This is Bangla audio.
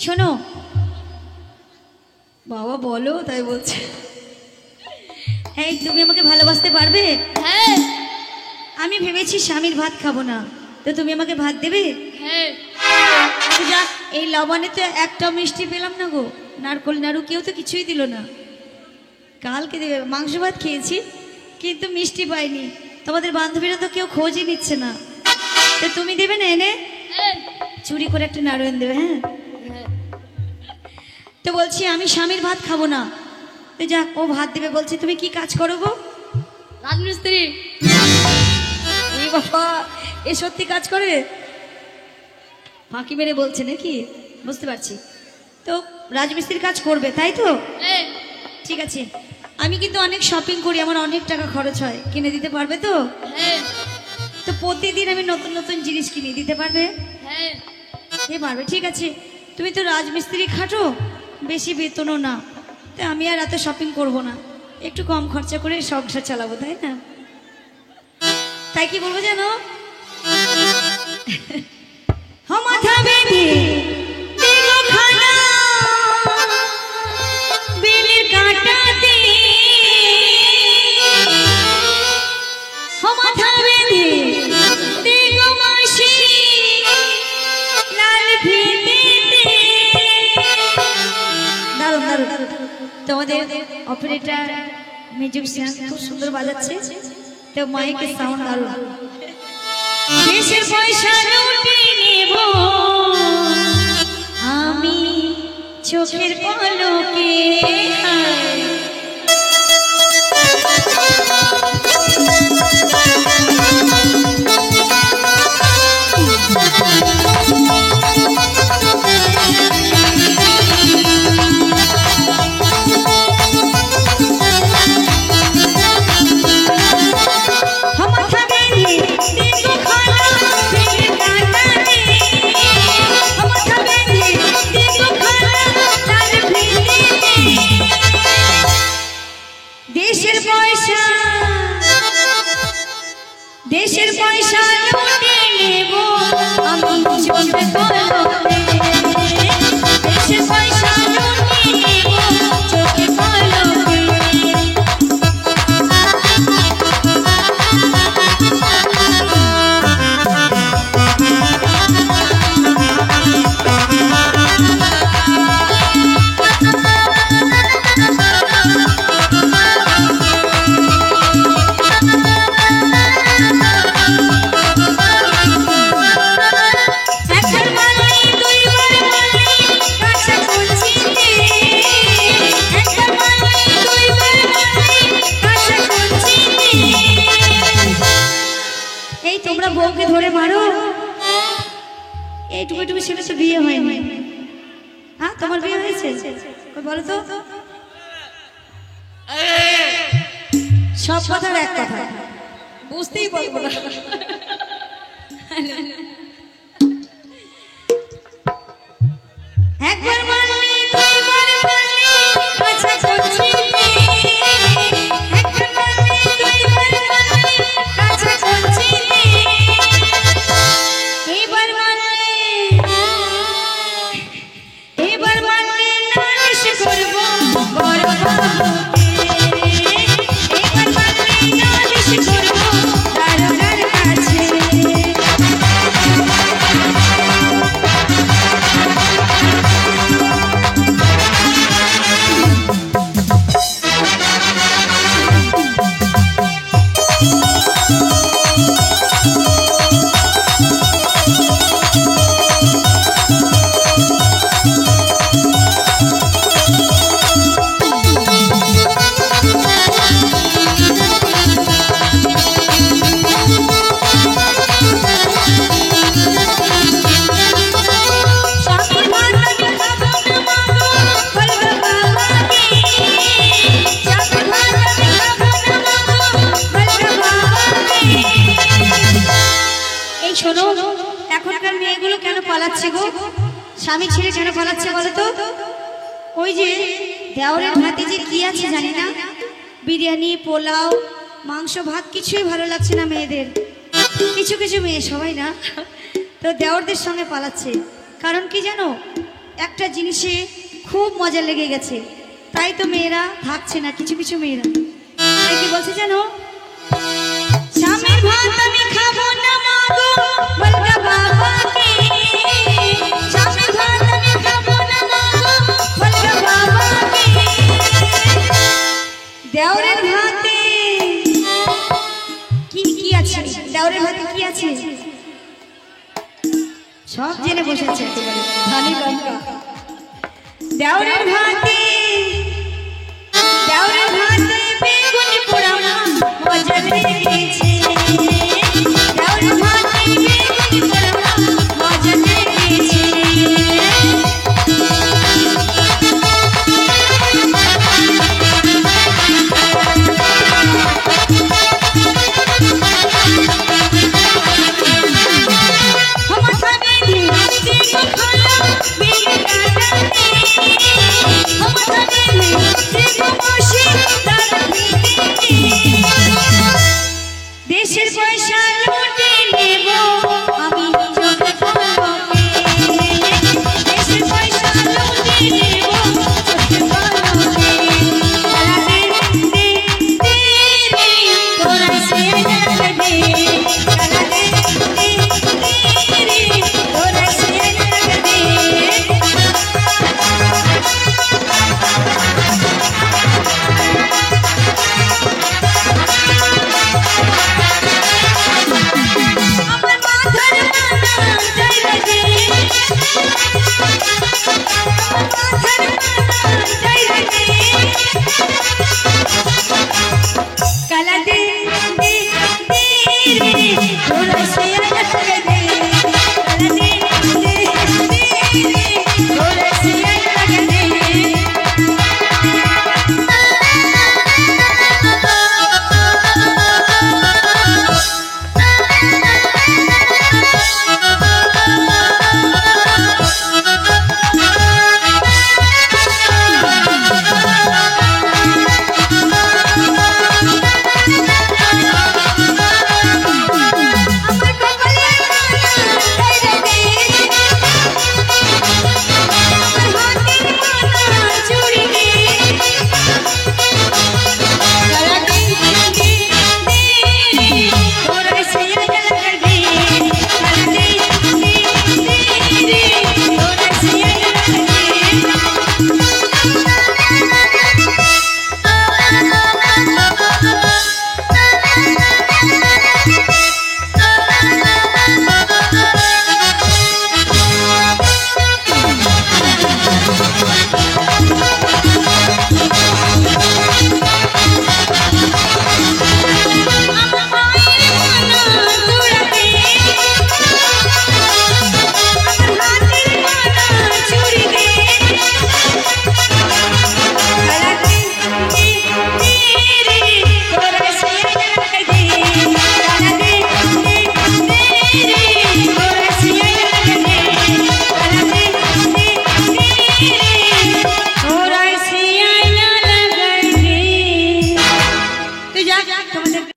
শোনো বাবা বলো তাই বলছে। হ্যাঁ তুমি আমাকে ভালোবাসতে পারবে? হ্যাঁ। আমি ভেবেছি স্বামীর ভাত খাবো না, তো তুমি আমাকে ভাত দেবে? হ্যাঁ। যা এই লবণে তো একটা মিষ্টি পেলাম না গো, নারকোল নাড়ু কেউ তো কিছুই দিল না। কালকে দেবে মাংস ভাত খেয়েছি কিন্তু মিষ্টি পাইনি, তোমাদের বান্ধবীরা তো কেউ খোঁজই নিচ্ছে না, তো তুমি দেবে না এনে? হ্যাঁ। চুরি করে একটা নাড়ু এনে দেবে। হ্যাঁ তো বলছি আমি স্বামীর ভাত খাবো না, তো যাক ও ভাত দেবে বলছে। তুমি কি কাজ করো গো? রাজমিস্ত্রি। এই বাবা এ সত্যি কাজ করে? ফাঁকি মেরে বলছে নাকি? বুঝতে পারছি। তো রাজমিস্ত্রির কাজ করবে তাই তো? হ্যাঁ। ঠিক আছে, আমি কিন্তু অনেক শপিং করি, আমার অনেক টাকা খরচ হয়, কিনে দিতে পারবে তো? হ্যাঁ। তো প্রতিদিন আমি নতুন নতুন জিনিস কিনে দিতে পারবে? হ্যাঁ। এ পারবে, ঠিক আছে। তুমি তো রাজমিস্ত্রি খাটো, বেশি বেতনও না, তো আমি আর এত শপিং করব না, একটু কম খরচা করে সংসার চালাবো, তাই না? তাই কি বলবো জানো? মাথা বেঁধে দিল খানা বেলের কাঁটাতে, মাথা বেঁধে দিল মাসি লাল ফিতেতে। দারুণ দারুণ, তোমাদের অপারেটর মিউজিশিয়ান খুব সুন্দর বাজাচ্ছে, তো মাইকের সাউন্ড দারুণ। দেশের পয়সা লুটে নেব আমি চোখের পলকে, দেশের পয়সা লুটে নেব আমি চোখের পলকে, দেশের পয়সা লুটে নেব চোখের পলকে। তোমরা বউকে ধরে মারো, এইটুকু এইটুকু ছেলে তো বিয়ে হয়নি। হ্যাঁ তোমার বিয়ে হয়েছে? বলো তো। সব কথার এক কথা বুঝতেই পারবো না। একবার মারলে দুইবার মারলে কাছে করছি, একবার মারলে দুইবার মারলে কাছে করছি, এবার মারলে নালিশ করব বড় বাবুকে, এবার মারলে নালিশ করব দারোগার কাছে। এখনকার মেয়েগুলো কেন পালাচ্ছে গো? স্বামী ছেড়ে কেন পালাচ্ছে বলো তো? ওই যে দেওরের ভাতে যে কি আছে জানি না, বিরিয়ানি পোলাও মাংস ভাত কিছুই ভালো লাগছে না মেয়েদের, কিছু কিছু মেয়ে, সবাই না, তো দেওরদের সঙ্গে পালাচ্ছে। কারণ কি জানো? একটা জিনিসে খুব মজা লেগে গেছে, তাই তো মেয়েরা থাকছে না, কিছু কিছু মেয়েরা তাই কি বলছে জানো, স্বামীর ভাত আমি খাবো না মাগো বলগা বাবাকে, স্বামীর ভাত আমি খাবো না মাগো বলগা বাবাকে, দেওরের ভাতে কি কি আছে, দেওরের ভাতে কি আছে সব জেনে বসেছে একেবারে ধানি লঙ্কা, দেওরের ভাতে